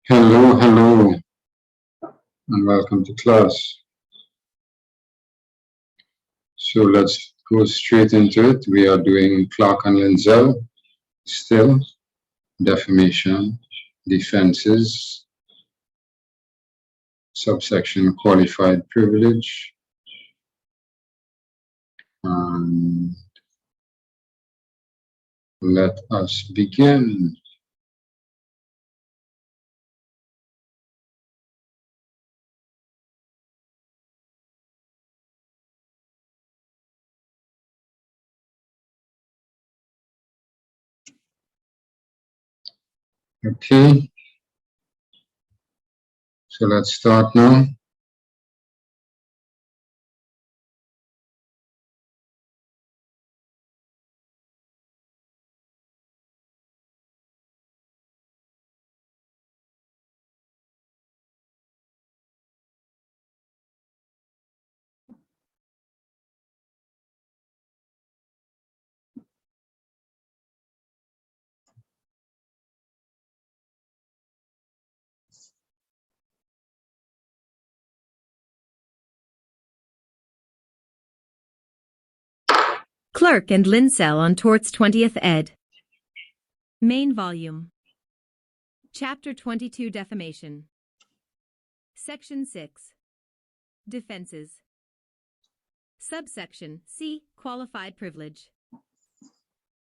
Hello, hello, and welcome to class. So let's go straight into it. We are doing Clark and Lindsell, still, defamation, defenses, subsection qualified privilege, and let us begin. Okay, so let's start now. Clerk and Lindsell on Torts 20th ed. Main volume. Chapter 22 Defamation. Section 6. Defenses. Subsection C. Qualified privilege.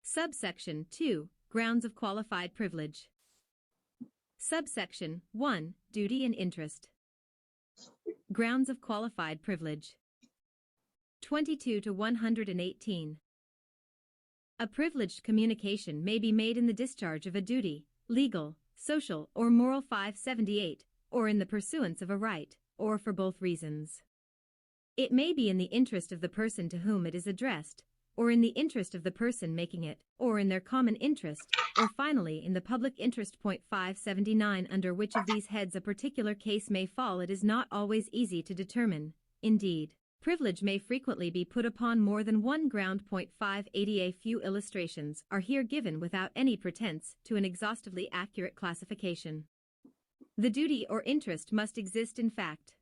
Subsection 2. Grounds of qualified privilege. Subsection 1. Duty and interest. Grounds of qualified privilege. 22 to 118. A privileged communication may be made in the discharge of a duty, legal, social, or moral 578, or in the pursuance of a right, or for both reasons. It may be in the interest of the person to whom it is addressed, or in the interest of the person making it, or in their common interest, or finally in the public interest. 579. Under which of these heads a particular case may fall it is not always easy to determine. Indeed, privilege may frequently be put upon more than one ground. 580. A few illustrations are here given without any pretense to an exhaustively accurate classification. The duty or interest must exist in fact.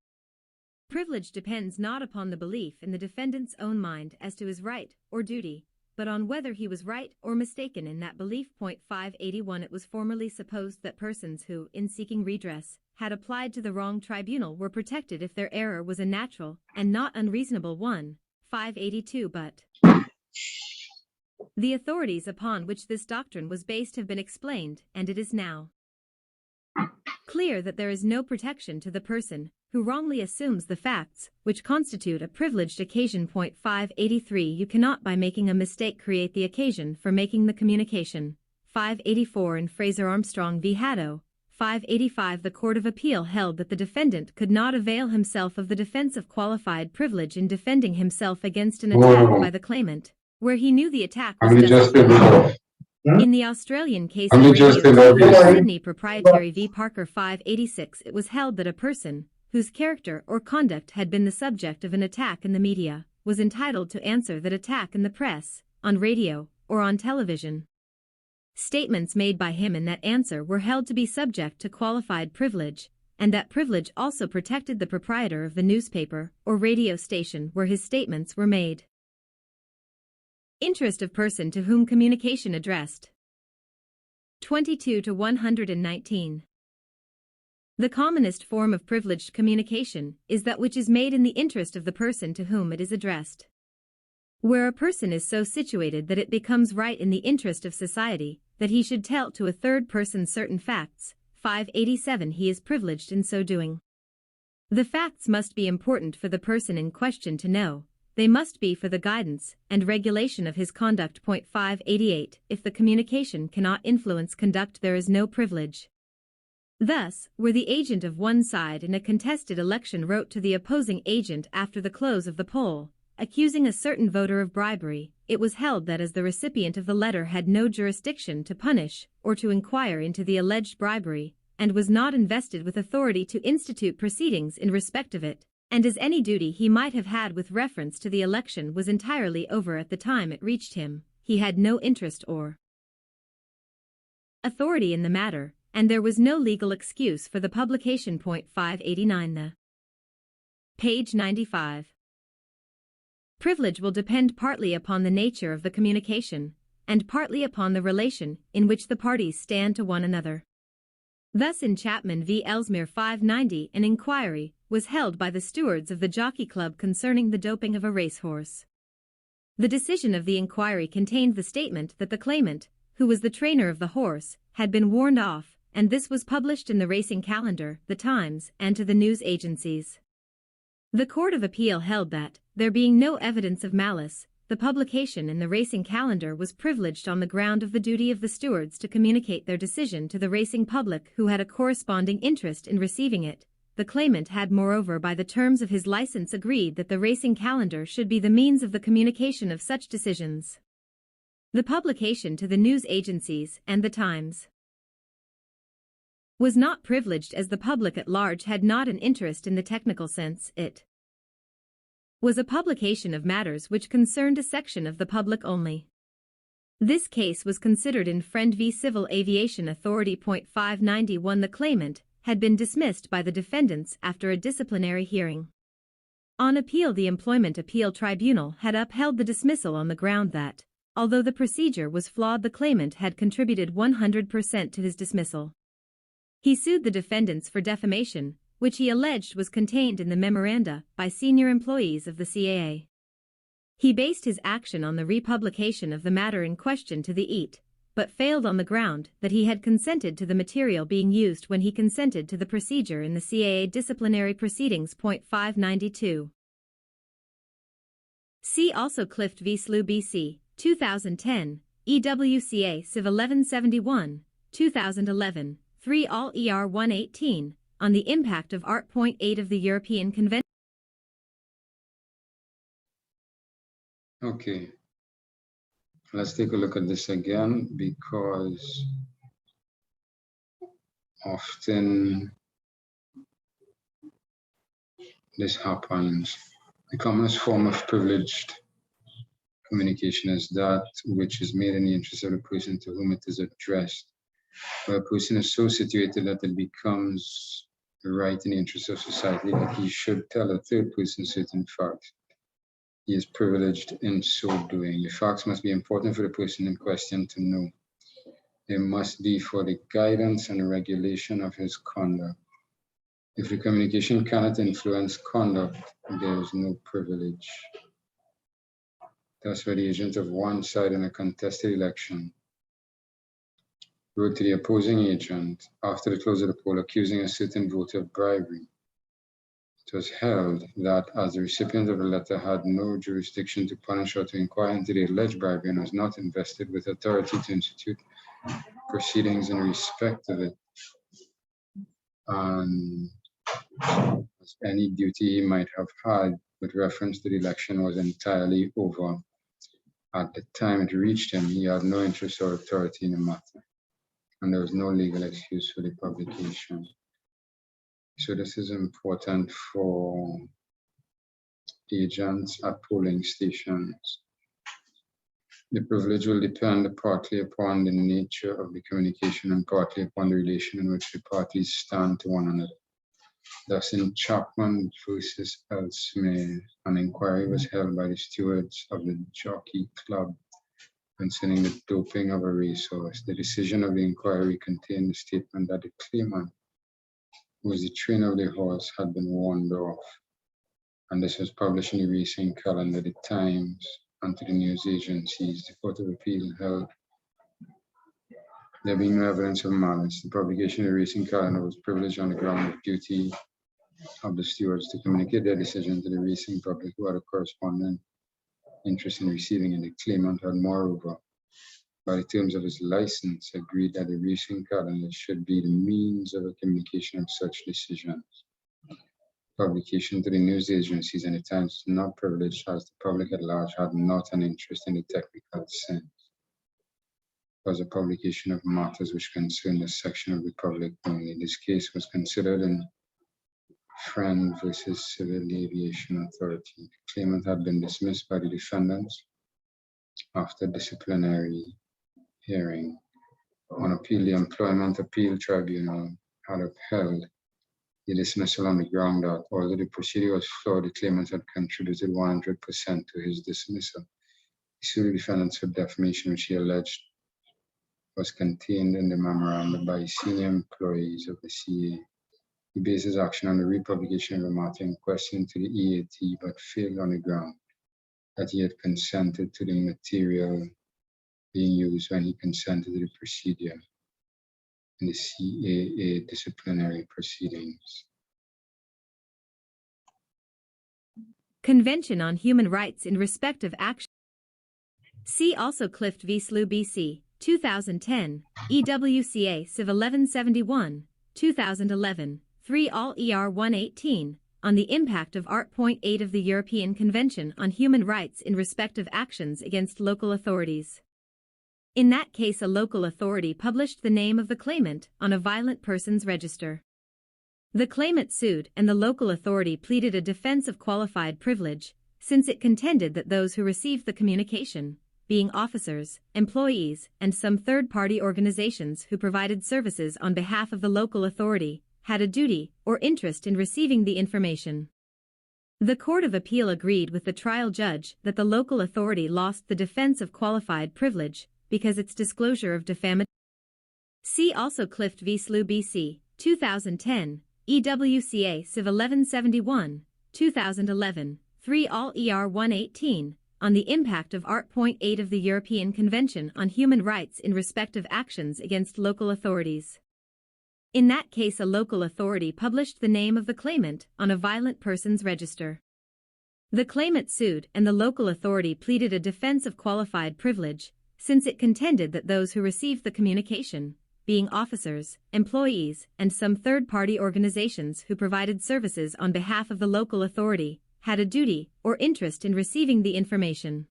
Privilege depends not upon the belief in the defendant's own mind as to his right or duty, but on whether he was right or mistaken in that belief. 581. It was formerly supposed that persons who, in seeking redress, had applied to the wrong tribunal were protected if their error was a natural and not unreasonable one. 582. But the authorities upon which this doctrine was based have been explained, and it is now clear that there is no protection to the person who wrongly assumes the facts which constitute a privileged occasion. 583. You cannot by making a mistake create the occasion for making the communication. 584. In Fraser Armstrong v. Haddo, 585. The Court of Appeal held that the defendant could not avail himself of the defense of qualified privilege in defending himself against an attack by the claimant, where he knew the attack was justified. In the Australian case of Sydney Proprietary v. Parker 586, it was held that a person whose character or conduct had been the subject of an attack in the media was entitled to answer that attack in the press, on radio, or on television. Statements made by him in that answer were held to be subject to qualified privilege, and that privilege also protected the proprietor of the newspaper or radio station where his statements were made. Interest of person to whom communication addressed. 22 to 119. The commonest form of privileged communication is that which is made in the interest of the person to whom it is addressed. Where a person is so situated that it becomes right in the interest of society that he should tell to a third person certain facts. 587. He is privileged in so doing. The facts must be important for the person in question to know. They must be for the guidance and regulation of his conduct. 588. If the communication cannot influence conduct, there is no privilege. Thus, where the agent of one side in a contested election wrote to the opposing agent after the close of the poll, accusing a certain voter of bribery, it was held that as the recipient of the letter had no jurisdiction to punish or to inquire into the alleged bribery, and was not invested with authority to institute proceedings in respect of it, and as any duty he might have had with reference to the election was entirely over at the time it reached him, he had no interest or authority in the matter, and there was no legal excuse for the publication. 589 The Page 95. Privilege will depend partly upon the nature of the communication, and partly upon the relation in which the parties stand to one another. Thus in Chapman v. Ellesmere 590 an inquiry was held by the stewards of the Jockey Club concerning the doping of a racehorse. The decision of the inquiry contained the statement that the claimant, who was the trainer of the horse, had been warned off, and this was published in the racing calendar, the Times, and to the news agencies. The Court of Appeal held that, there being no evidence of malice, the publication in the racing calendar was privileged on the ground of the duty of the stewards to communicate their decision to the racing public who had a corresponding interest in receiving it. The claimant had moreover by the terms of his license agreed that the racing calendar should be the means of the communication of such decisions. The publication to the news agencies and the Times was not privileged as the public at large had not an interest in the technical sense. It was a publication of matters which concerned a section of the public only. This case was considered in Friend v. Civil Aviation Authority. 591 The claimant had been dismissed by the defendants after a disciplinary hearing. On appeal, the Employment Appeal Tribunal had upheld the dismissal on the ground that, although the procedure was flawed, the claimant had contributed 100% to his dismissal. He sued the defendants for defamation, which he alleged was contained in the memoranda by senior employees of the CAA. He based his action on the republication of the matter in question to the EAT, but failed on the ground that he had consented to the material being used when he consented to the procedure in the CAA disciplinary proceedings. 592. See also Clift v. Slew BC, 2010, EWCA Civ 1171, 2011, 3 All ER 118, on the impact of Art. 8 of the European Convention. Okay, let's take a look at this again, because often this happens. The commonest form of privileged communication is that which is made in the interest of the person to whom it is addressed, where a person is so situated that it becomes the right in the interest of society that he should tell a third person certain facts. He is privileged in so doing. The facts must be important for the person in question to know. They must be for the guidance and regulation of his conduct. If the communication cannot influence conduct, there is no privilege. Thus, where the agent of one side in a contested election wrote to the opposing agent after the close of the poll accusing a certain voter of bribery, it was held that as the recipient of the letter had no jurisdiction to punish or to inquire into the alleged bribery and was not invested with authority to institute proceedings in respect of it, and any duty he might have had with reference to the election was entirely over. At the time it reached him, he had no interest or authority in the matter, and there was no legal excuse for the publication. So this is important for agents at polling stations. The privilege will depend partly upon the nature of the communication and partly upon the relation in which the parties stand to one another. Thus, in Chapman versus Ellesmere, an inquiry was held by the stewards of the Jockey Club concerning the doping of a racehorse. The decision of the inquiry contained the statement that the claimant, who was the trainer of the horse, had been warned off, and this was published in the racing calendar, the Times, and to the news agencies. The Court of Appeal held there being no evidence of malice. The publication of the racing calendar was privileged on the ground of duty of the stewards to communicate their decision to the racing public, who had a corresponding interest in receiving it. The claimant had moreover, by the terms of his license, agreed that the racing calendar should be the means of a communication of such decisions. Publication to the news agencies and the Times is not privileged, as the public at large had not an interest in the technical sense. It was a publication of matters which concerned a section of the public only. This case was considered in Friend versus Civil Aviation Authority. Claimant had been dismissed by the defendants after disciplinary hearing. On appeal, the Employment Appeal Tribunal had upheld the dismissal on the ground that although the procedure was flawed, the claimant had contributed 100% to his dismissal. He sued the defendants for defamation, which he alleged was contained in the memorandum by senior employees of the CA. He based his action on the republication of the matter in question to the EAT, but failed on the ground that he had consented to the material being used when he consented to the procedure in the CAA disciplinary proceedings. Convention on Human Rights in Respect of Action. See also Clift v. SLU BC, 2010, EWCA Civ 1171, 2011, 3 All ER 118, on the impact of Art. 8 of the European Convention on Human Rights in Respect of Actions against Local Authorities. In that case, a local authority published the name of the claimant on a violent persons register. The claimant sued, and the local authority pleaded a defense of qualified privilege, since it contended that those who received the communication, being officers, employees, and some third-party organizations who provided services on behalf of the local authority, had a duty or interest in receiving the information. The Court of Appeal agreed with the trial judge that the local authority lost the defense of qualified privilege because its disclosure of defamation. See also Clift v. SLU BC, 2010, EWCA Civ 1171, 2011, 3 All ER 118, on the impact of Art. 8 of the European Convention on Human Rights in Respect of Actions against Local Authorities. In that case, a local authority published the name of the claimant on a violent persons register. The claimant sued, and the local authority pleaded a defense of qualified privilege, since it contended that those who received the communication, being officers, employees, and some third-party organizations who provided services on behalf of the local authority, had a duty or interest in receiving the information.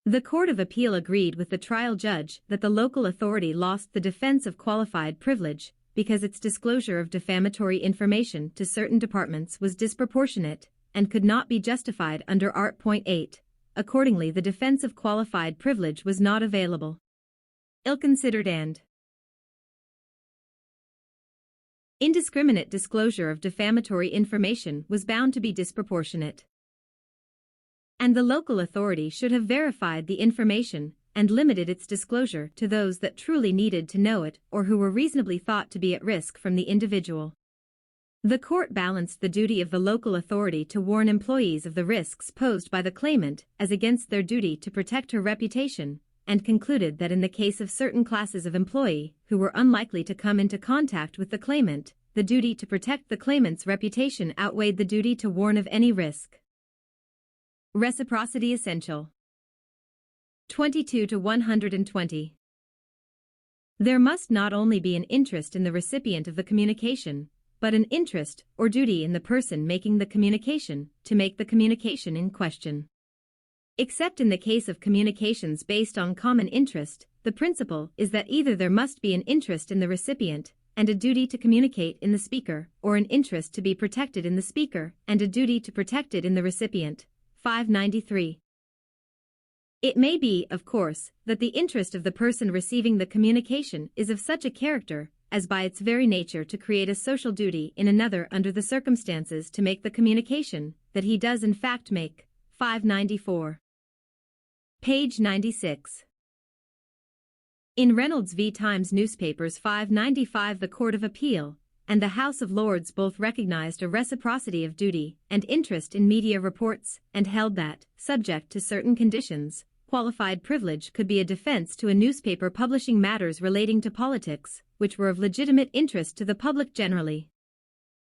The Court of Appeal agreed with the trial judge that the local authority lost the defense of qualified privilege because its disclosure of defamatory information to certain departments was disproportionate and could not be justified under Art. 8. Accordingly, the defense of qualified privilege was not available. Ill-considered and indiscriminate disclosure of defamatory information was bound to be disproportionate. And the local authority should have verified the information and limited its disclosure to those that truly needed to know it or who were reasonably thought to be at risk from the individual. The court balanced the duty of the local authority to warn employees of the risks posed by the claimant as against their duty to protect her reputation, and concluded that in the case of certain classes of employee who were unlikely to come into contact with the claimant, the duty to protect the claimant's reputation outweighed the duty to warn of any risk. Reciprocity essential. 22 to 120. There must not only be an interest in the recipient of the communication, but an interest or duty in the person making the communication to make the communication in question. Except in the case of communications based on common interest, the principle is that either there must be an interest in the recipient and a duty to communicate in the speaker, or an interest to be protected in the speaker and a duty to protect it in the recipient. 593. It may be, of course, that the interest of the person receiving the communication is of such a character as by its very nature to create a social duty in another under the circumstances to make the communication that he does in fact make. 594. Page 96. In Reynolds v. Times Newspapers 595, the Court of Appeal and the House of Lords both recognized a reciprocity of duty and interest in media reports and held that, subject to certain conditions, qualified privilege could be a defense to a newspaper publishing matters relating to politics, which were of legitimate interest to the public generally.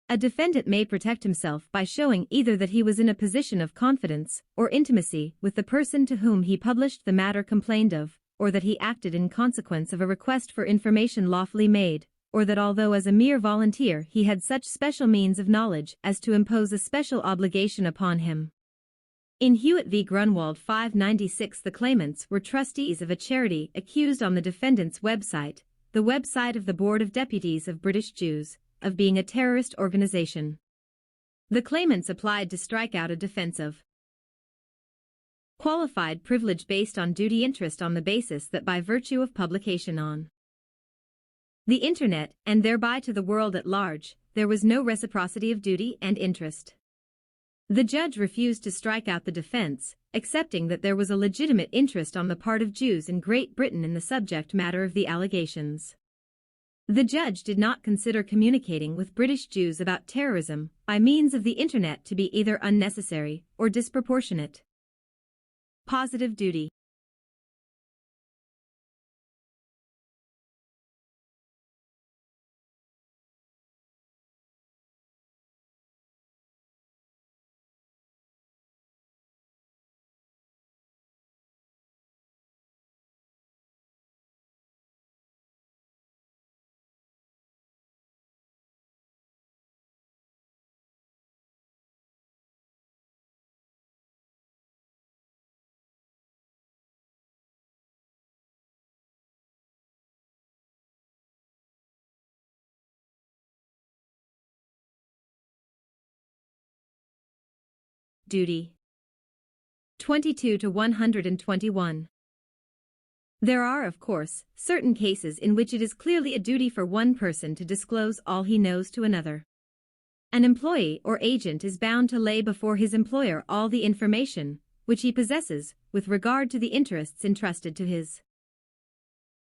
A defendant may protect himself by showing either that he was in a position of confidence or intimacy with the person to whom he published the matter complained of, or that he acted in consequence of a request for information lawfully made, or that although as a mere volunteer he had such special means of knowledge as to impose a special obligation upon him. In Hewitt v. Grunwald 596, the claimants were trustees of a charity accused on the defendant's website, the website of the Board of Deputies of British Jews, of being a terrorist organization. The claimants applied to strike out a defensive qualified privilege based on duty interest on the basis that by virtue of publication on the Internet, and thereby to the world at large, there was no reciprocity of duty and interest. The judge refused to strike out the defense, accepting that there was a legitimate interest on the part of Jews in Great Britain in the subject matter of the allegations. The judge did not consider communicating with British Jews about terrorism by means of the Internet to be either unnecessary or disproportionate. Positive duty. Duty. 22 to 121. There are, of course, certain cases in which it is clearly a duty for one person to disclose all he knows to another. An employee or agent is bound to lay before his employer all the information which he possesses with regard to the interests entrusted to his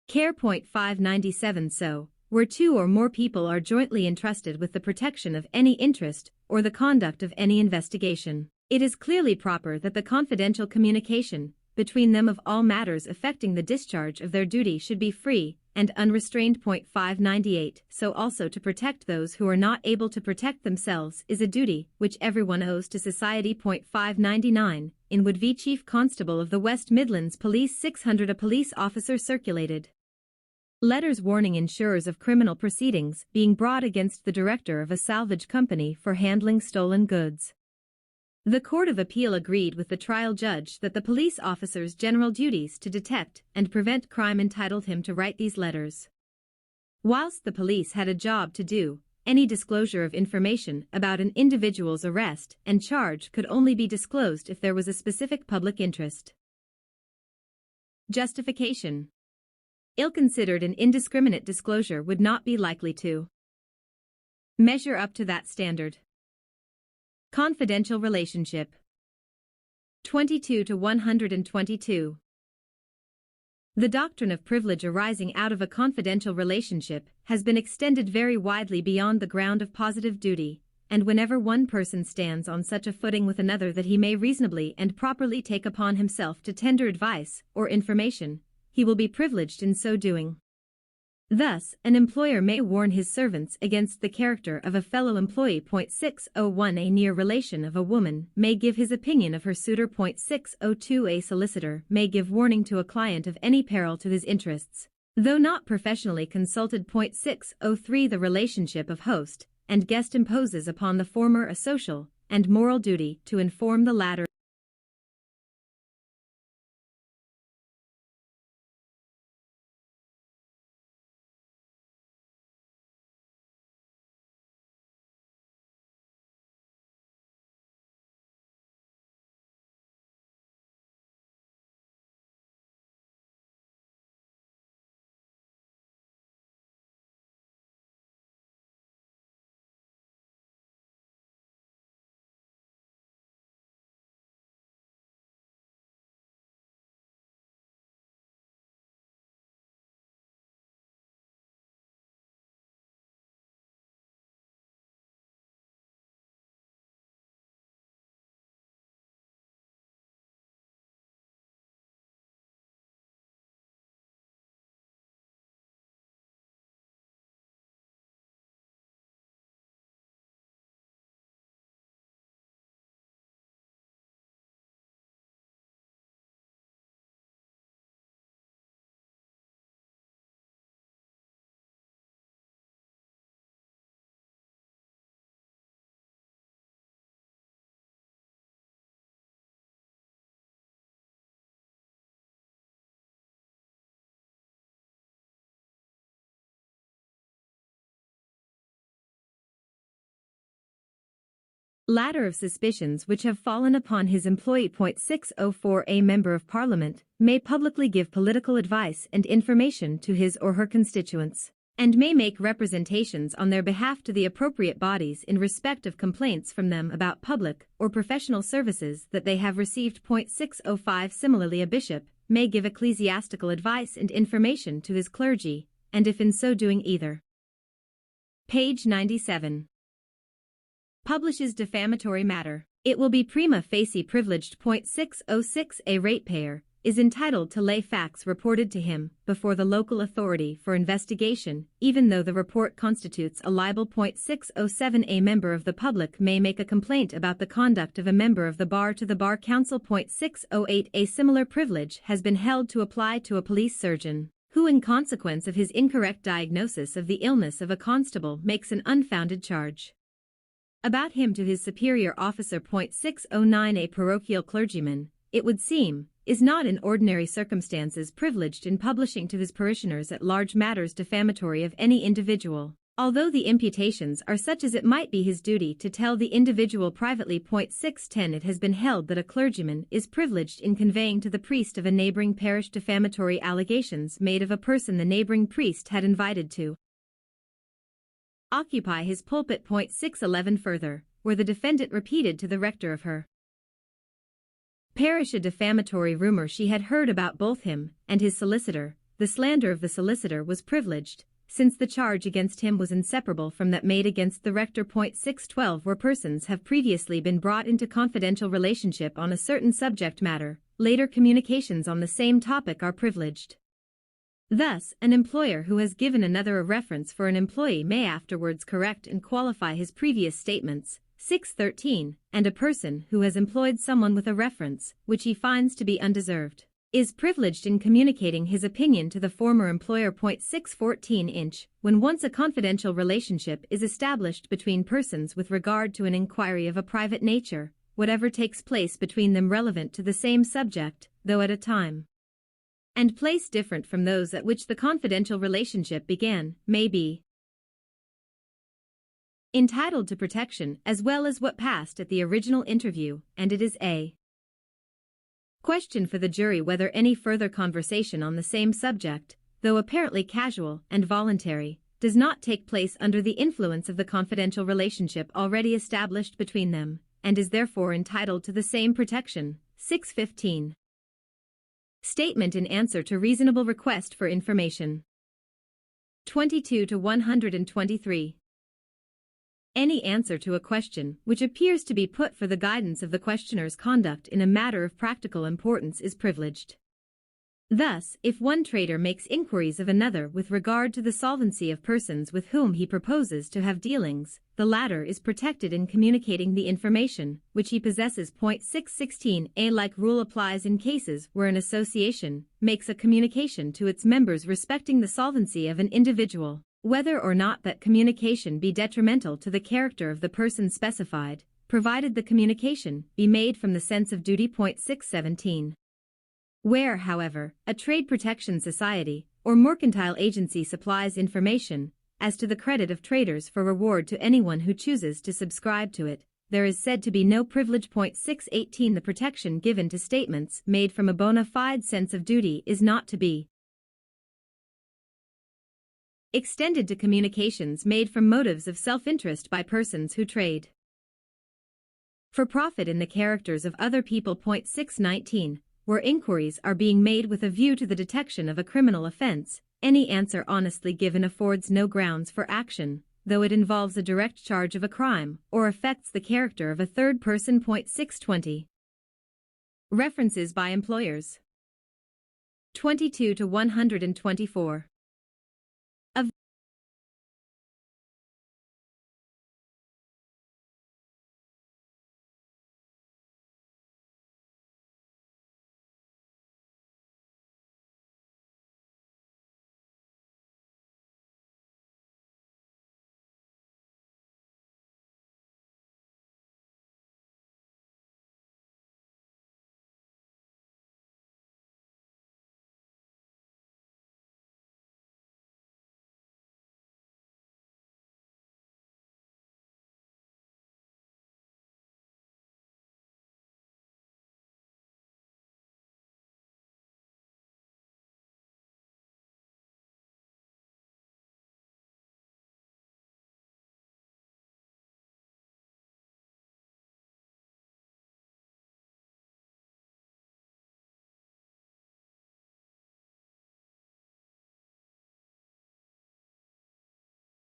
care. 597. So, where two or more people are jointly entrusted with the protection of any interest or the conduct of any investigation, it is clearly proper that the confidential communication between them of all matters affecting the discharge of their duty should be free and unrestrained. 598. So also to protect those who are not able to protect themselves is a duty which everyone owes to society. 599. In Wood v. Chief Constable of the West Midlands Police 600, a police officer circulated letters warning insurers of criminal proceedings being brought against the director of a salvage company for handling stolen goods. The Court of Appeal agreed with the trial judge that the police officer's general duties to detect and prevent crime entitled him to write these letters. Whilst the police had a job to do, any disclosure of information about an individual's arrest and charge could only be disclosed if there was a specific public interest. Justification. Ill-considered and indiscriminate disclosure would not be likely to measure up to that standard. Confidential relationship. 22 to 122. The doctrine of privilege arising out of a confidential relationship has been extended very widely beyond the ground of positive duty, and whenever one person stands on such a footing with another that he may reasonably and properly take upon himself to tender advice or information, he will be privileged in so doing. Thus, an employer may warn his servants against the character of a fellow employee. 601. A near relation of a woman may give his opinion of her suitor. 602. A solicitor may give warning to a client of any peril to his interests, though not professionally consulted. 603. The relationship of host and guest imposes upon the former a social and moral duty to inform the latter ladder of suspicions which have fallen upon his employee. 604. A member of Parliament may publicly give political advice and information to his or her constituents, and may make representations on their behalf to the appropriate bodies in respect of complaints from them about public or professional services that they have received. 605. Similarly, a bishop may give ecclesiastical advice and information to his clergy, and if in so doing either, page 97, publishes defamatory matter, it will be prima facie privileged. 606. A ratepayer is entitled to lay facts reported to him before the local authority for investigation, even though the report constitutes a libel. 607. A member of the public may make a complaint about the conduct of a member of the bar to the Bar Council. 608. A similar privilege has been held to apply to a police surgeon, who in consequence of his incorrect diagnosis of the illness of a constable makes an unfounded charge about him to his superior officer. 609. A parochial clergyman, it would seem, is not in ordinary circumstances privileged in publishing to his parishioners at large matters defamatory of any individual, although the imputations are such as it might be his duty to tell the individual privately. 610. It has been held that a clergyman is privileged in conveying to the priest of a neighboring parish defamatory allegations made of a person the neighboring priest had invited to occupy his pulpit. 611. Further, where the defendant repeated to the rector of her parish a defamatory rumor she had heard about both him and his solicitor, the slander of the solicitor was privileged, since the charge against him was inseparable from that made against the rector. 612. Where persons have previously been brought into confidential relationship on a certain subject matter, later communications on the same topic are privileged. Thus, an employer who has given another a reference for an employee may afterwards correct and qualify his previous statements. 613. And a person who has employed someone with a reference, which he finds to be undeserved, is privileged in communicating his opinion to the former employer. 614. When once a confidential relationship is established between persons with regard to an inquiry of a private nature, whatever takes place between them relevant to the same subject, though at a time and place different from those at which the confidential relationship began, may be entitled to protection as well as what passed at the original interview, and it is a question for the jury whether any further conversation on the same subject, though apparently casual and voluntary, does not take place under the influence of the confidential relationship already established between them, and is therefore entitled to the same protection. 615. Statement in answer to reasonable request for information. 22 to 123. Any answer to a question which appears to be put for the guidance of the questioner's conduct in a matter of practical importance is privileged. Thus, if one trader makes inquiries of another with regard to the solvency of persons with whom he proposes to have dealings, the latter is protected in communicating the information which he possesses. 616. A like rule applies in cases where an association makes a communication to its members respecting the solvency of an individual, whether or not that communication be detrimental to the character of the person specified, provided the communication be made from the sense of duty. 617. Where, however, a trade protection society or mercantile agency supplies information as to the credit of traders for reward to anyone who chooses to subscribe to it, there is said to be no privilege. 618. The protection given to statements made from a bona fide sense of duty is not to be extended to communications made from motives of self-interest by persons who trade for profit in the characters of other people. 619. Where inquiries are being made with a view to the detection of a criminal offense, any answer honestly given affords no grounds for action, though it involves a direct charge of a crime or affects the character of a third person. 620. References by employers. 22 to 124.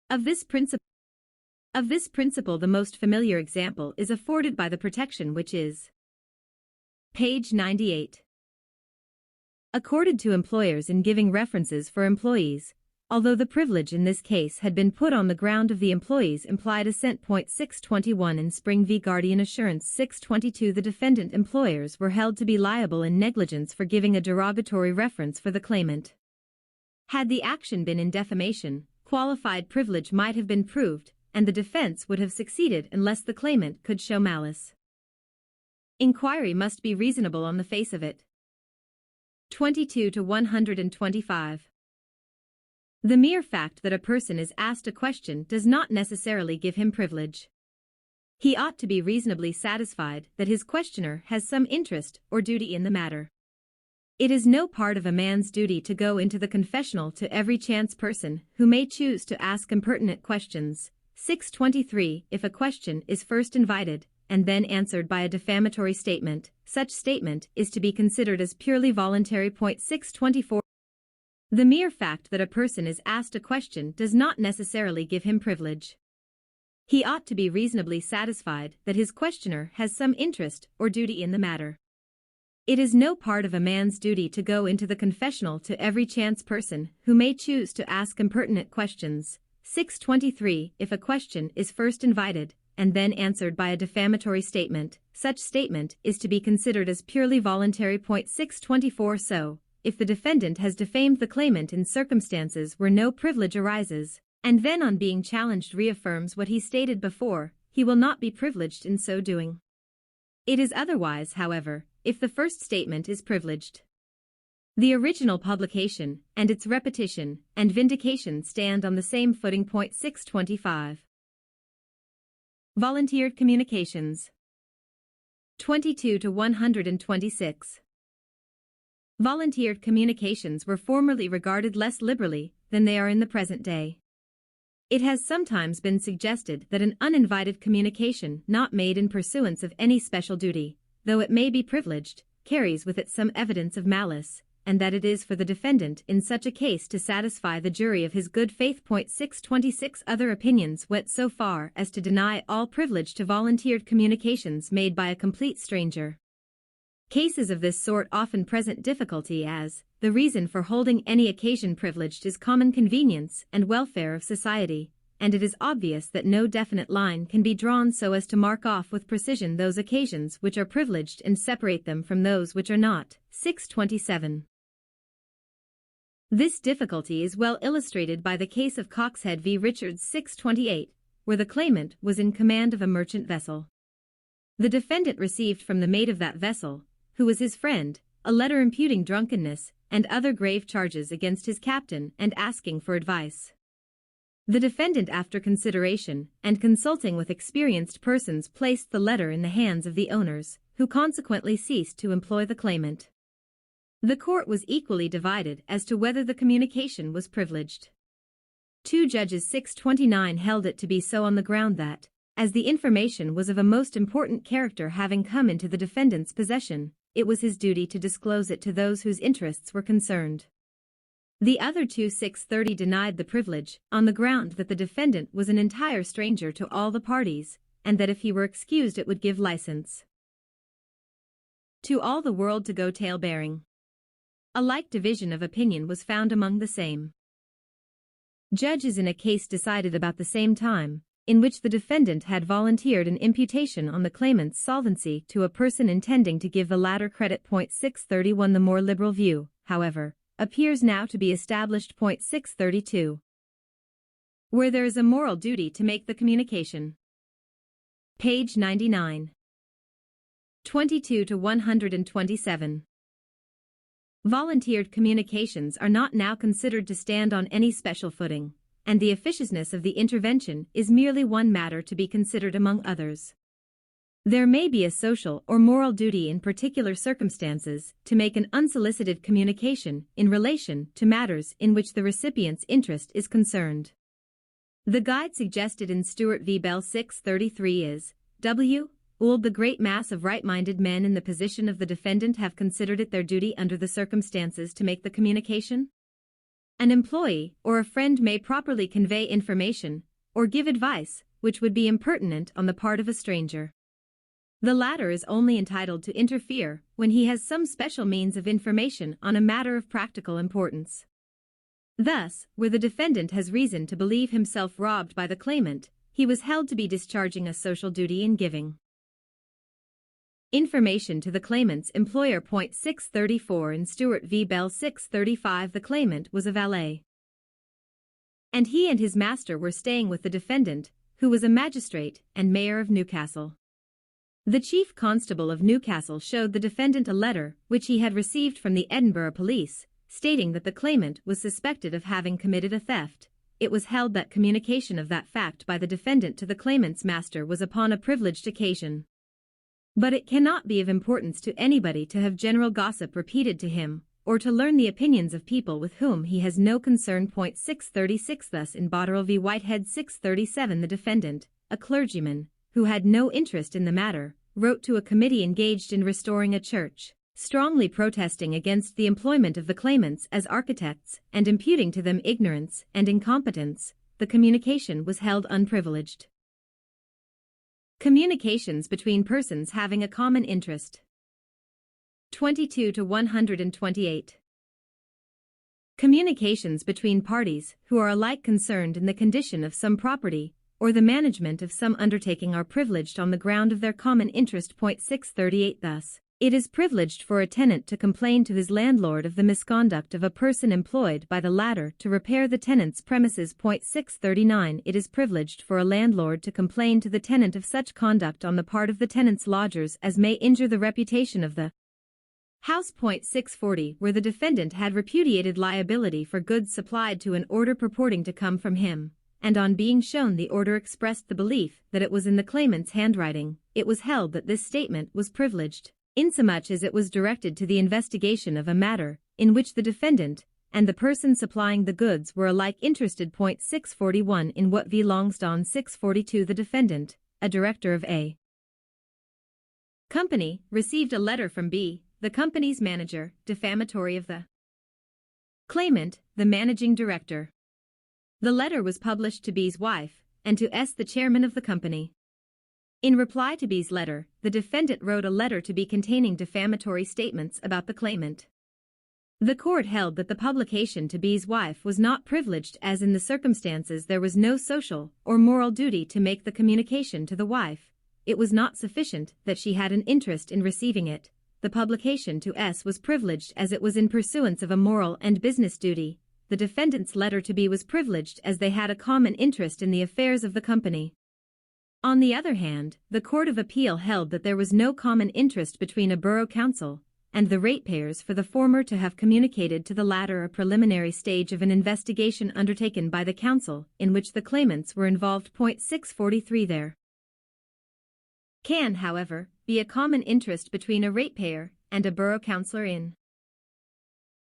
Of this principle, the most familiar example is afforded by the protection which is page 98. Accorded to employers in giving references for employees, although the privilege in this case had been put on the ground of the employee's implied assent. 621 in Spring v. Guardian Assurance 622, the defendant employers were held to be liable in negligence for giving a derogatory reference for the claimant. Had the action been in defamation, qualified privilege might have been proved, and the defense would have succeeded unless the claimant could show malice. Inquiry must be reasonable on the face of it. 22 to 125. The mere fact that a person is asked a question does not necessarily give him privilege. He ought to be reasonably satisfied that his questioner has some interest or duty in the matter. It is no part of a man's duty to go into the confessional to every chance person who may choose to ask impertinent questions. 623. If a question is first invited and then answered by a defamatory statement, such statement is to be considered as purely voluntary. 624. The mere fact that a person is asked a question does not necessarily give him privilege. He ought to be reasonably satisfied that his questioner has some interest or duty in the matter. It is no part of a man's duty to go into the confessional to every chance person who may choose to ask impertinent questions. 623. If a question is first invited and then answered by a defamatory statement, such statement is to be considered as purely voluntary. 624. So, if the defendant has defamed the claimant in circumstances where no privilege arises, and then on being challenged reaffirms what he stated before, he will not be privileged in so doing. It is otherwise, however, if the first statement is privileged. The original publication, and its repetition, and vindication stand on the same footing. 625. Volunteered communications. 22 to 126. Volunteered communications were formerly regarded less liberally than they are in the present day. It has sometimes been suggested that an uninvited communication not made in pursuance of any special duty, though it may be privileged, carries with it some evidence of malice, and that it is for the defendant in such a case to satisfy the jury of his good faith. 626. Other opinions went so far as to deny all privilege to volunteered communications made by a complete stranger. Cases of this sort often present difficulty, as the reason for holding any occasion privileged is common convenience and welfare of society, and it is obvious that no definite line can be drawn so as to mark off with precision those occasions which are privileged and separate them from those which are not. 627. This difficulty is well illustrated by the case of Coxhead v. Richards 628, where the claimant was in command of a merchant vessel. The defendant received from the mate of that vessel, who was his friend, a letter imputing drunkenness and other grave charges against his captain and asking for advice. The defendant, after consideration and consulting with experienced persons, placed the letter in the hands of the owners, who consequently ceased to employ the claimant. The court was equally divided as to whether the communication was privileged. 2 judges 629 held it to be so on the ground that, as the information was of a most important character having come into the defendant's possession, it was his duty to disclose it to those whose interests were concerned. The other 2 630 denied the privilege, on the ground that the defendant was an entire stranger to all the parties, and that if he were excused it would give license to all the world to go tale-bearing. A like division of opinion was found among the same judges in a case decided about the same time, in which the defendant had volunteered an imputation on the claimant's solvency to a person intending to give the latter credit. 631. The more liberal view, however, appears now to be established. 632. Where there is a moral duty to make the communication. Page 99. 22 to 127. Volunteered communications are not now considered to stand on any special footing, and the officiousness of the intervention is merely one matter to be considered among others. There may be a social or moral duty in particular circumstances to make an unsolicited communication in relation to matters in which the recipient's interest is concerned. The guide suggested in Stewart v. Bell 633 is, Would the great mass of right-minded men in the position of the defendant have considered it their duty under the circumstances to make the communication? An employee or a friend may properly convey information or give advice which would be impertinent on the part of a stranger. The latter is only entitled to interfere when he has some special means of information on a matter of practical importance. Thus, where the defendant has reason to believe himself robbed by the claimant, he was held to be discharging a social duty in giving information to the claimant's employer. 634 in Stewart v. Bell 635. The claimant was a valet, and he and his master were staying with the defendant, who was a magistrate and mayor of Newcastle. The chief constable of Newcastle showed the defendant a letter which he had received from the Edinburgh police, stating that the claimant was suspected of having committed a theft. It was held that communication of that fact by the defendant to the claimant's master was upon a privileged occasion. But it cannot be of importance to anybody to have general gossip repeated to him, or to learn the opinions of people with whom he has no concern. 636. Thus in Botterill v. Whitehead 637, the defendant, a clergyman, who had no interest in the matter, wrote to a committee engaged in restoring a church, strongly protesting against the employment of the claimants as architects and imputing to them ignorance and incompetence. The communication was held unprivileged. Communications between persons having a common interest. 22 to 128. Communications between parties who are alike concerned in the condition of some property or the management of some undertaking are privileged on the ground of their common interest. 638. Thus, it is privileged for a tenant to complain to his landlord of the misconduct of a person employed by the latter to repair the tenant's premises. 639. It is privileged for a landlord to complain to the tenant of such conduct on the part of the tenant's lodgers as may injure the reputation of the house. 640. Where the defendant had repudiated liability for goods supplied to an order purporting to come from him, and on being shown the order expressed the belief that it was in the claimant's handwriting, it was held that this statement was privileged, insomuch as it was directed to the investigation of a matter in which the defendant and the person supplying the goods were alike interested. 641. In What v. Longsdon 642, the defendant, a director of A company, received a letter from B, the company's manager, defamatory of the claimant, the managing director. The letter was published to B's wife and to S, the chairman of the company. In reply to B's letter, the defendant wrote a letter to B containing defamatory statements about the claimant. The court held that the publication to B's wife was not privileged, as in the circumstances there was no social or moral duty to make the communication to the wife. It was not sufficient that she had an interest in receiving it. The publication to S was privileged as it was in pursuance of a moral and business duty. The defendant's letter to B was privileged as they had a common interest in the affairs of the company. On the other hand, the Court of Appeal held that there was no common interest between a borough council and the ratepayers for the former to have communicated to the latter a preliminary stage of an investigation undertaken by the council in which the claimants were involved. 643. There can, however, be a common interest between a ratepayer and a borough councillor in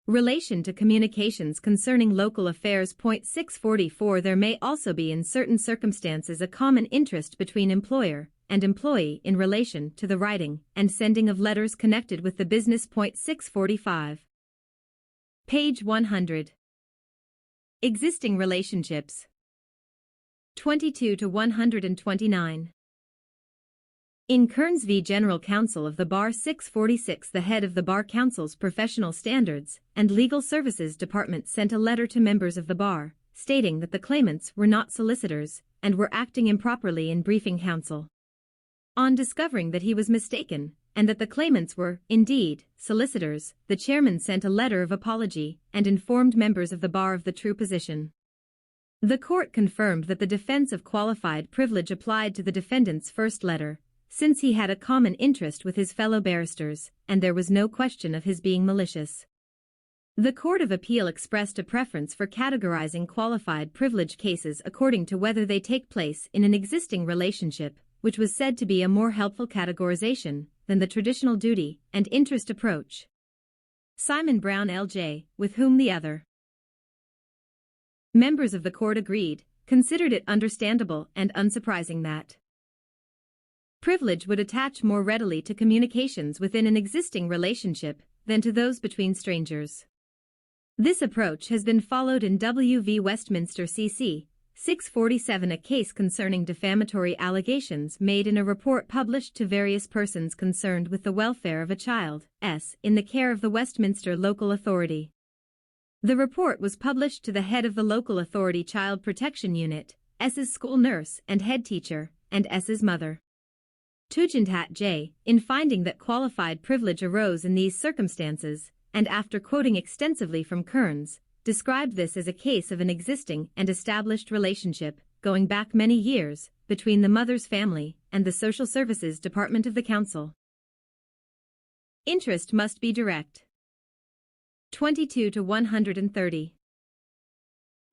relation to communications concerning local affairs. 644. There may also be in certain circumstances a common interest between employer and employee in relation to the writing and sending of letters connected with the business. 645. Page 100. Existing relationships. 22 to 129. In Kearns v. General Counsel of the Bar 646, the head of the Bar Council's Professional Standards and Legal Services Department sent a letter to members of the bar, stating that the claimants were not solicitors and were acting improperly in briefing counsel. On discovering that he was mistaken, and that the claimants were, indeed, solicitors, the chairman sent a letter of apology and informed members of the bar of the true position. The court confirmed that the defense of qualified privilege applied to the defendant's first letter, since he had a common interest with his fellow barristers, and there was no question of his being malicious. The Court of Appeal expressed a preference for categorizing qualified privilege cases according to whether they take place in an existing relationship, which was said to be a more helpful categorization than the traditional duty and interest approach. Simon Brown L.J., with whom the other members of the court agreed, considered it understandable and unsurprising that privilege would attach more readily to communications within an existing relationship than to those between strangers. This approach has been followed in W. v. Westminster CC 647, a case concerning defamatory allegations made in a report published to various persons concerned with the welfare of a child, in the care of the Westminster Local Authority. The report was published to the head of the Local Authority Child Protection Unit, S.'s school nurse and head teacher, and S.'s mother. Tugendhat J., in finding that qualified privilege arose in these circumstances, and after quoting extensively from Kearns, described this as a case of an existing and established relationship, going back many years, between the mother's family and the Social Services Department of the Council. Interest must be direct. 22 to 130.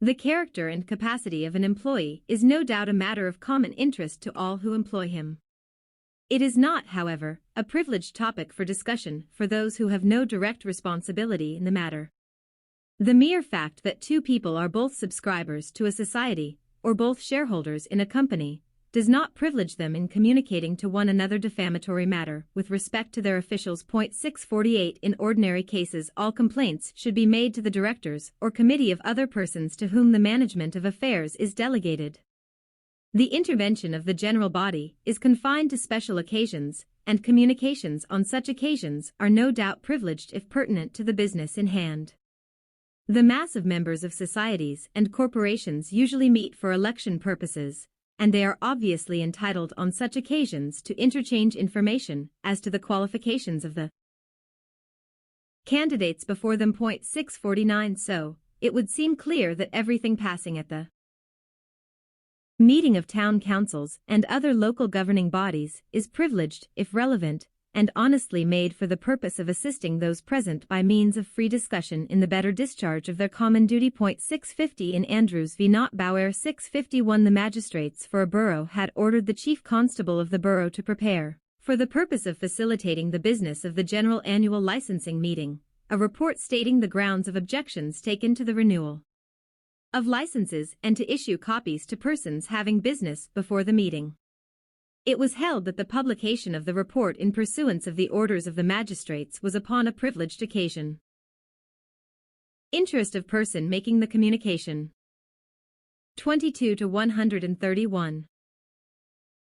The character and capacity of an employee is no doubt a matter of common interest to all who employ him. It is not, however, a privileged topic for discussion for those who have no direct responsibility in the matter. The mere fact that two people are both subscribers to a society, or both shareholders in a company, does not privilege them in communicating to one another defamatory matter with respect to their officials. 648. In ordinary cases, all complaints should be made to the directors or committee of other persons to whom the management of affairs is delegated. The intervention of the general body is confined to special occasions, and communications on such occasions are no doubt privileged if pertinent to the business in hand. The mass of members of societies and corporations usually meet for election purposes, and they are obviously entitled on such occasions to interchange information as to the qualifications of the candidates before them. 649. So, it would seem clear that everything passing at the meeting of town councils and other local governing bodies is privileged, if relevant, and honestly made for the purpose of assisting those present by means of free discussion in the better discharge of their common duty. 650. In Andrews v. Nottbauer 651, the magistrates for a borough had ordered the chief constable of the borough to prepare, for the purpose of facilitating the business of the general annual licensing meeting, a report stating the grounds of objections taken to the renewal of licenses and to issue copies to persons having business before the meeting. It was held that the publication of the report in pursuance of the orders of the magistrates was upon a privileged occasion. Interest of person making the communication. 22 to 131.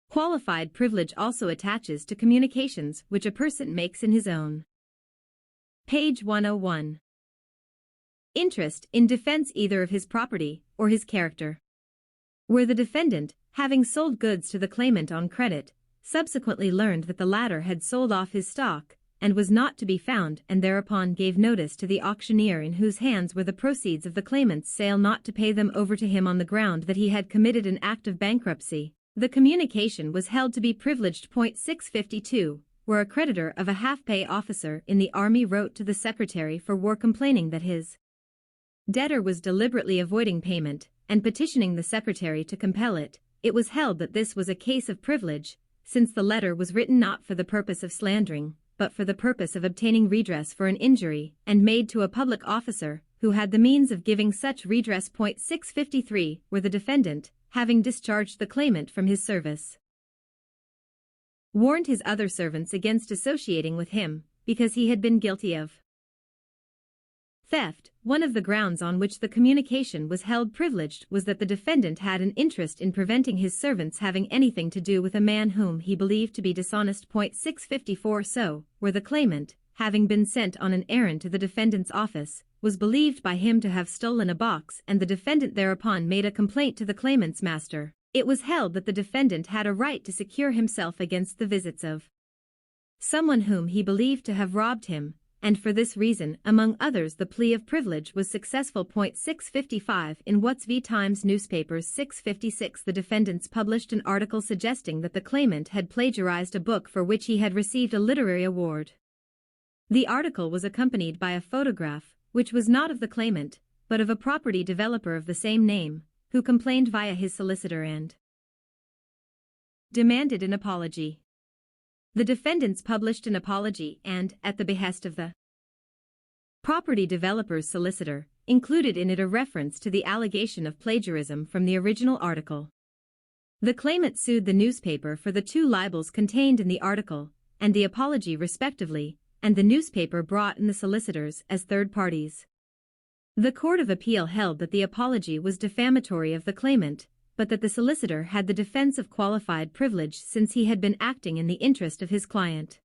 Qualified privilege also attaches to communications which a person makes in his own. Page 101. Interest in defense either of his property or his character. Where the defendant, having sold goods to the claimant on credit, subsequently learned that the latter had sold off his stock, and was not to be found, and thereupon gave notice to the auctioneer in whose hands were the proceeds of the claimant's sale not to pay them over to him on the ground that he had committed an act of bankruptcy, the communication was held to be privileged. 652, where a creditor of a half-pay officer in the Army wrote to the Secretary for War complaining that his debtor was deliberately avoiding payment, and petitioning the Secretary to compel it, it was held that this was a case of privilege, since the letter was written not for the purpose of slandering, but for the purpose of obtaining redress for an injury, and made to a public officer, who had the means of giving such redress. 653, where the defendant, having discharged the claimant from his service, warned his other servants against associating with him, because he had been guilty of theft. One of the grounds on which the communication was held privileged was that the defendant had an interest in preventing his servants having anything to do with a man whom he believed to be dishonest. 654. So, where the claimant, having been sent on an errand to the defendant's office, was believed by him to have stolen a box and the defendant thereupon made a complaint to the claimant's master, it was held that the defendant had a right to secure himself against the visits of someone whom he believed to have robbed him, and for this reason, among others, the plea of privilege was successful. 655. In Watts v. Times newspapers 656, the defendants published an article suggesting that the claimant had plagiarized a book for which he had received a literary award. The article was accompanied by a photograph, which was not of the claimant, but of a property developer of the same name, who complained via his solicitor and demanded an apology. The defendants published an apology and, at the behest of the property developer's solicitor, included in it a reference to the allegation of plagiarism from the original article. The claimant sued the newspaper for the two libels contained in the article and the apology respectively, and the newspaper brought in the solicitors as third parties. The Court of Appeal held that the apology was defamatory of the claimant, but that the solicitor had the defense of qualified privilege since he had been acting in the interest of his client.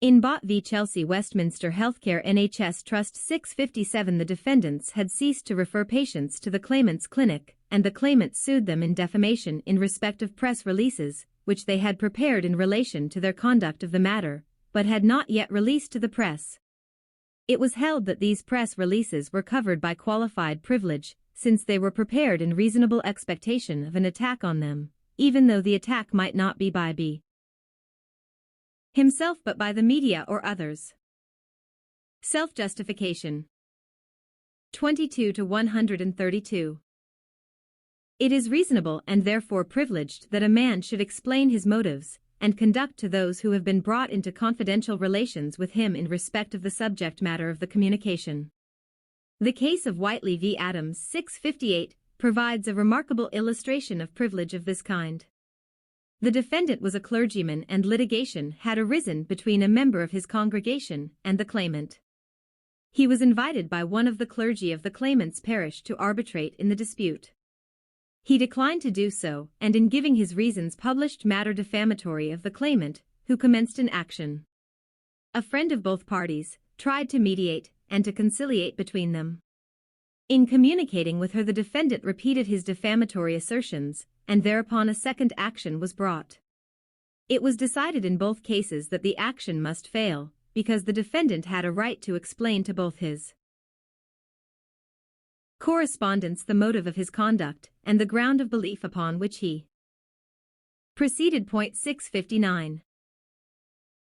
In Bott v. Chelsea Westminster Healthcare NHS Trust 657, the defendants had ceased to refer patients to the claimant's clinic, and the claimant sued them in defamation in respect of press releases, which they had prepared in relation to their conduct of the matter, but had not yet released to the press. It was held that these press releases were covered by qualified privilege, since they were prepared in reasonable expectation of an attack on them, even though the attack might not be by B. himself but by the media or others. Self-justification. 22 to 132. It is reasonable and therefore privileged that a man should explain his motives and conduct to those who have been brought into confidential relations with him in respect of the subject matter of the communication. The case of Whiteley v. Adams 658 provides a remarkable illustration of privilege of this kind. The defendant was a clergyman and litigation had arisen between a member of his congregation and the claimant. He was invited by one of the clergy of the claimant's parish to arbitrate in the dispute. He declined to do so, and in giving his reasons published matter defamatory of the claimant, who commenced an action. A friend of both parties tried to mediate and to conciliate between them. In communicating with her, the defendant repeated his defamatory assertions, and thereupon a second action was brought. It was decided in both cases that the action must fail, because the defendant had a right to explain to both his correspondents the motive of his conduct and the ground of belief upon which he proceeded. 659.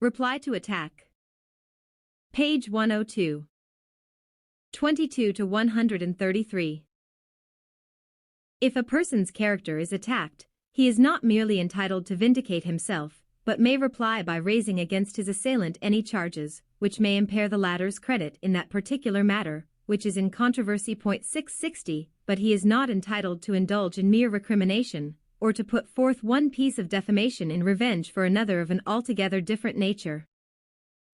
Reply to attack. Page 102. 22 to 133. If a person's character is attacked, he is not merely entitled to vindicate himself, but may reply by raising against his assailant any charges which may impair the latter's credit in that particular matter, which is in controversy. 660, but he is not entitled to indulge in mere recrimination, or to put forth one piece of defamation in revenge for another of an altogether different nature.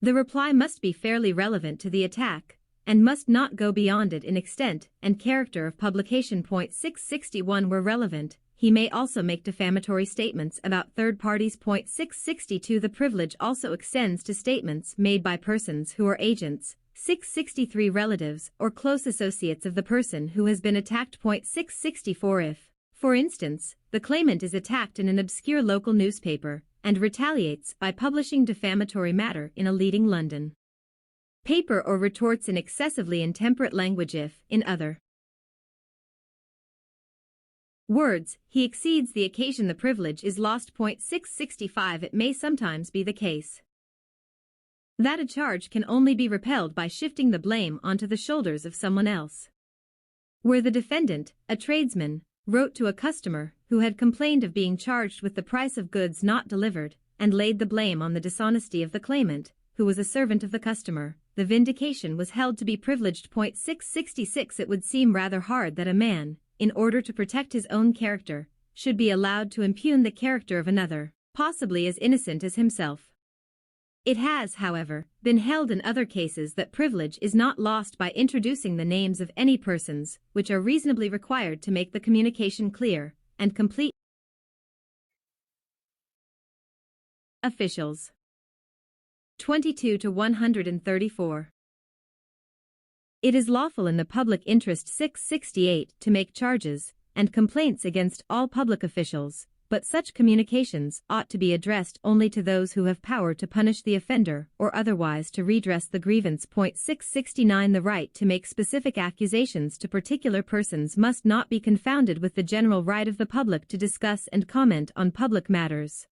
The reply must be fairly relevant to the attack, and must not go beyond it in extent and character of publication. 661 where relevant, he may also make defamatory statements about third parties. 662 the privilege also extends to statements made by persons who are agents, 663 relatives or close associates of the person who has been attacked. 664 if, for instance, the claimant is attacked in an obscure local newspaper and retaliates by publishing defamatory matter in a leading London paper or retorts in excessively intemperate language if, in other words, he exceeds the occasion, the privilege is lost. 665 it may sometimes be the case that a charge can only be repelled by shifting the blame onto the shoulders of someone else. Where the defendant, a tradesman, wrote to a customer who had complained of being charged with the price of goods not delivered, and laid the blame on the dishonesty of the claimant, who was a servant of the customer, the vindication was held to be privileged. 666 it would seem rather hard that a man, in order to protect his own character, should be allowed to impugn the character of another, possibly as innocent as himself. It has, however, been held in other cases that privilege is not lost by introducing the names of any persons which are reasonably required to make the communication clear and complete. Officials. 22 to 134. It is lawful in the public interest 668 to make charges and complaints against all public officials, but such communications ought to be addressed only to those who have power to punish the offender or otherwise to redress the grievance. 669 the right to make specific accusations to particular persons must not be confounded with the general right of the public to discuss and comment on public matters.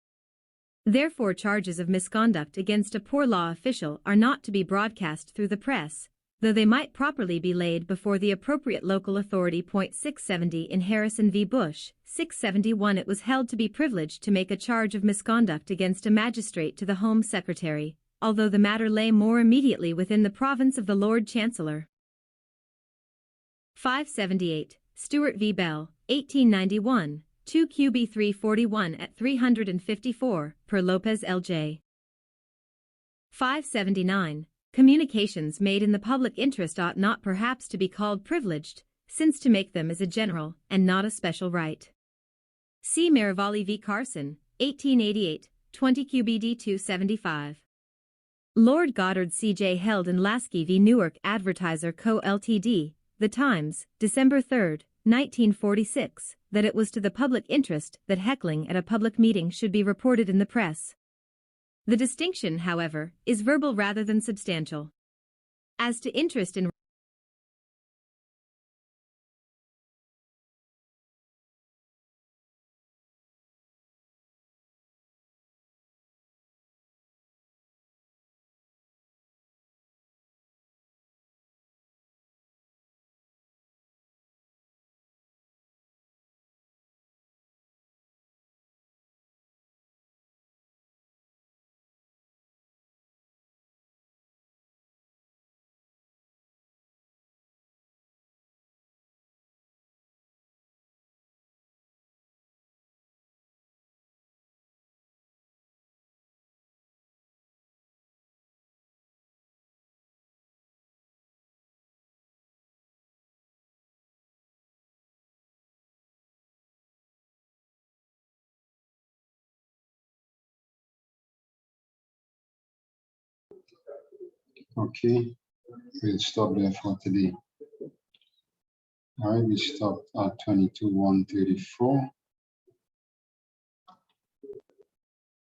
Therefore, charges of misconduct against a poor law official are not to be broadcast through the press, though they might properly be laid before the appropriate local authority. 670 in Harrison v. Bush, 671 it was held to be privileged to make a charge of misconduct against a magistrate to the Home Secretary, although the matter lay more immediately within the province of the Lord Chancellor. 578, Stewart v. Bell, 1891, 2 QB 341 at 354, per Lopez L.J. 579. communications made in the public interest ought not perhaps to be called privileged, since to make them is a general and not a special right. See Miravalli v. Carson, 1888, 20 QBD 275. Lord Goddard C.J. held in Lasky v. Newark Advertiser Co. Ltd., The Times, December 3, 1946, that it was to the public interest that heckling at a public meeting should be reported in the press. The distinction, however, is verbal rather than substantial. As to interest in Okay, we'll stop there for today. All right, we stopped at 22:134.